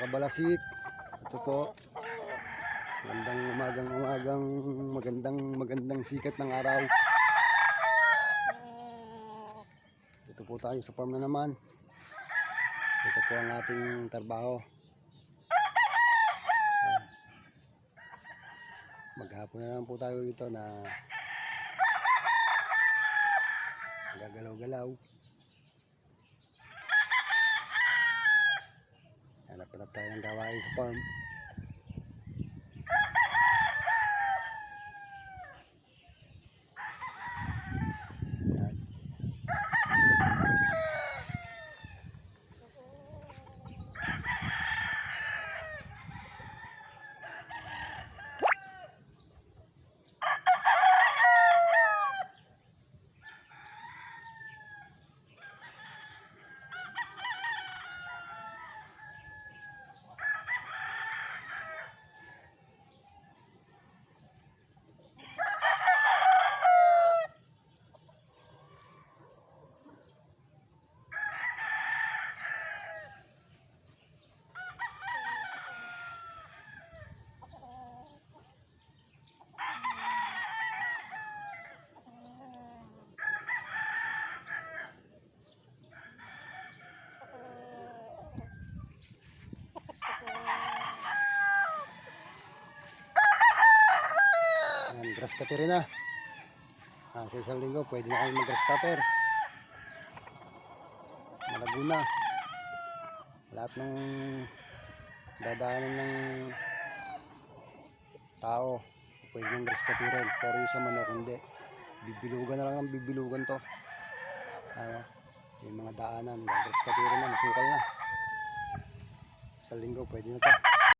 mga kabalasik. Ito po, magandang sikat ng araw. Ito po tayo sa farm na naman. Ito po ang ating trabaho. Maghapon na lang po tayo dito na gagalaw-galaw. Hanap tayo ng gawain sa farm. Grass cutter na. Sa isang linggo pwede na kayo mag grass cutter. Malabo na. Lahat ng dadaanan ng tao pwede ng grass cutterin. Pero yung sa manok hindi. Bibilugan na lang ang bibilugan to. Yung mga daanan, grass cutterin na, masukal na. Sa linggo pwede na to.